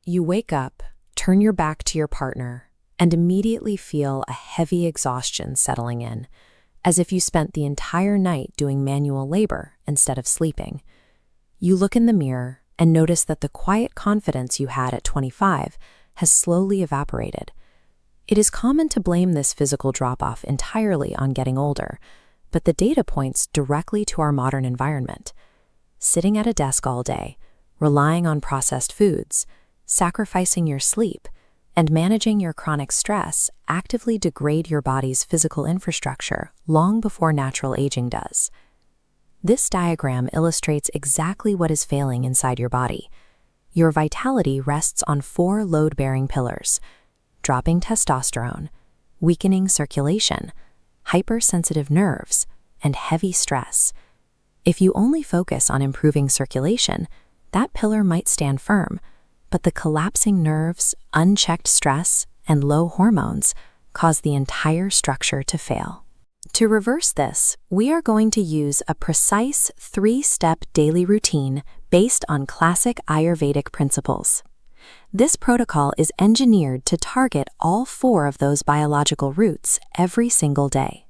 You wake up, turn your back to your partner, and immediately feel a heavy exhaustion settling in, as if you spent the entire night doing manual labor instead of sleeping. You look in the mirror and notice that the quiet confidence you had at 25 has slowly evaporated. It is common to blame this physical drop-off entirely on getting older, but the data points directly to our modern environment. Sitting at a desk all day, relying on processed foods, sacrificing your sleep, and managing your chronic stress actively degrade your body's physical infrastructure long before natural aging does. This diagram illustrates exactly what is failing inside your body. Your vitality rests on 4 load-bearing pillars: dropping testosterone, weakening circulation, hypersensitive nerves, and heavy stress. If you only focus on improving circulation, that pillar might stand firm, but the collapsing nerves, unchecked stress, and low hormones cause the entire structure to fail. To reverse this, we are going to use a precise 3-step daily routine based on classic Ayurvedic principles. This protocol is engineered to target all 4 of those biological roots every single day.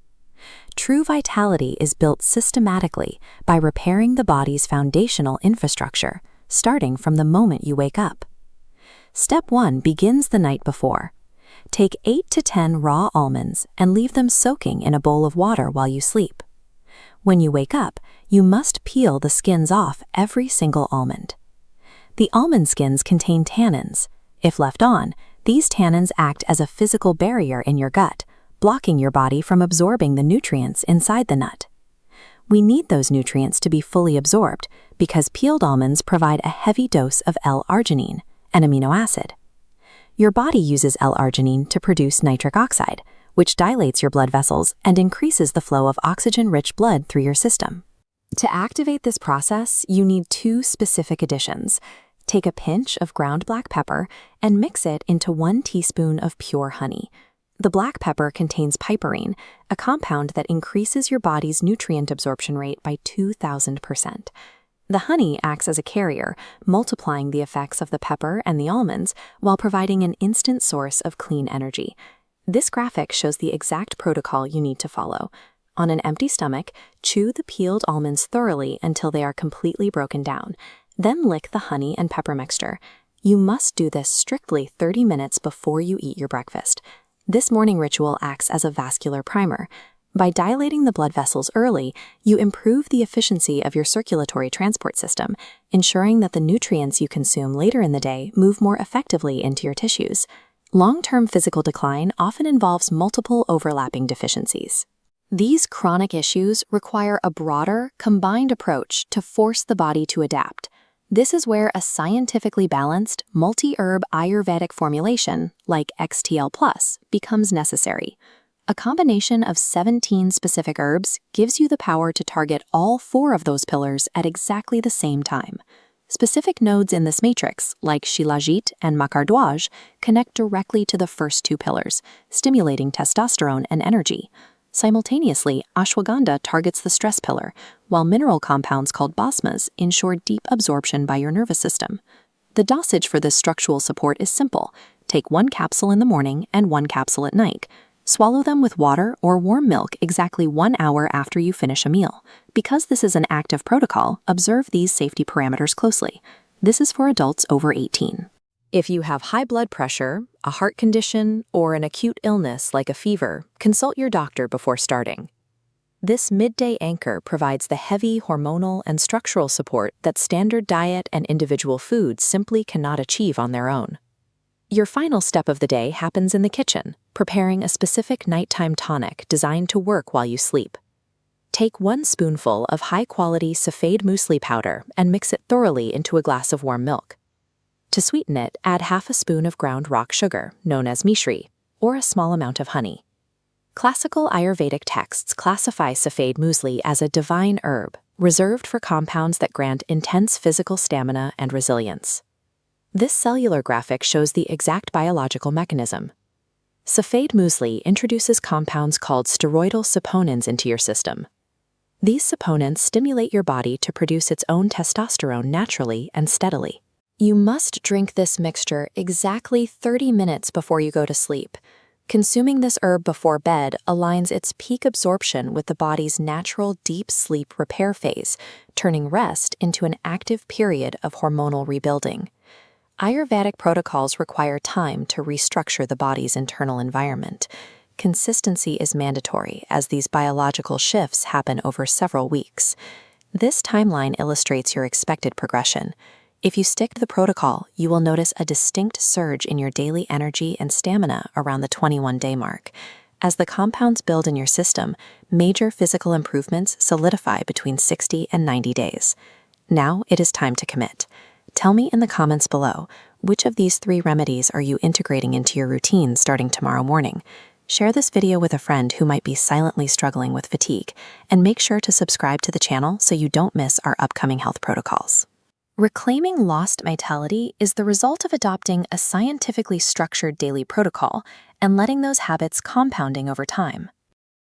True vitality is built systematically by repairing the body's foundational infrastructure, starting from the moment you wake up. Step 1 begins the night before. Take 8 to 10 raw almonds and leave them soaking in a bowl of water while you sleep. When you wake up, you must peel the skins off every single almond. The almond skins contain tannins. If left on, these tannins act as a physical barrier in your gut, blocking your body from absorbing the nutrients inside the nut. We need those nutrients to be fully absorbed because peeled almonds provide a heavy dose of L-arginine, an amino acid. Your body uses L-arginine to produce nitric oxide, which dilates your blood vessels and increases the flow of oxygen-rich blood through your system. To activate this process, you need 2 specific additions. Take a pinch of ground black pepper and mix it into 1 teaspoon of pure honey. The black pepper contains piperine, a compound that increases your body's nutrient absorption rate by 2,000%. The honey acts as a carrier, multiplying the effects of the pepper and the almonds while providing an instant source of clean energy. This graphic shows the exact protocol you need to follow. On an empty stomach, chew the peeled almonds thoroughly until they are completely broken down. Then lick the honey and pepper mixture. You must do this strictly 30 minutes before you eat your breakfast. This morning ritual acts as a vascular primer. By dilating the blood vessels early, you improve the efficiency of your circulatory transport system, ensuring that the nutrients you consume later in the day move more effectively into your tissues. Long-term physical decline often involves multiple overlapping deficiencies. These chronic issues require a broader, combined approach to force the body to adapt. This is where a scientifically balanced, multi-herb Ayurvedic formulation, like XTL+, becomes necessary. A combination of 17 specific herbs gives you the power to target all 4 of those pillars at exactly the same time. Specific nodes in this matrix, like Shilajit and Makardwaj, connect directly to the first 2 pillars, stimulating testosterone and energy. Simultaneously, ashwagandha targets the stress pillar, while mineral compounds called basmas ensure deep absorption by your nervous system. The dosage for this structural support is simple. Take 1 capsule in the morning and 1 capsule at night. Swallow them with water or warm milk exactly 1 hour after you finish a meal. Because this is an active protocol, observe these safety parameters closely. This is for adults over 18. If you have high blood pressure, a heart condition, or an acute illness like a fever, consult your doctor before starting. This midday anchor provides the heavy hormonal and structural support that standard diet and individual foods simply cannot achieve on their own. Your final step of the day happens in the kitchen, preparing a specific nighttime tonic designed to work while you sleep. Take 1 spoonful of high-quality Safed Musli powder and mix it thoroughly into a glass of warm milk. To sweeten it, add half a spoon of ground rock sugar, known as mishri, or a small amount of honey. Classical Ayurvedic texts classify Safed Musli as a divine herb, reserved for compounds that grant intense physical stamina and resilience. This cellular graphic shows the exact biological mechanism. Safed Musli introduces compounds called steroidal saponins into your system. These saponins stimulate your body to produce its own testosterone naturally and steadily. You must drink this mixture exactly 30 minutes before you go to sleep. Consuming this herb before bed aligns its peak absorption with the body's natural deep sleep repair phase, turning rest into an active period of hormonal rebuilding. Ayurvedic protocols require time to restructure the body's internal environment. Consistency is mandatory as these biological shifts happen over several weeks. This timeline illustrates your expected progression. If you stick to the protocol, you will notice a distinct surge in your daily energy and stamina around the 21-day mark. As the compounds build in your system, major physical improvements solidify between 60 and 90 days. Now it is time to commit. Tell me in the comments below, which of these 3 remedies are you integrating into your routine starting tomorrow morning? Share this video with a friend who might be silently struggling with fatigue, and make sure to subscribe to the channel so you don't miss our upcoming health protocols. Reclaiming lost vitality is the result of adopting a scientifically structured daily protocol and letting those habits compounding over time.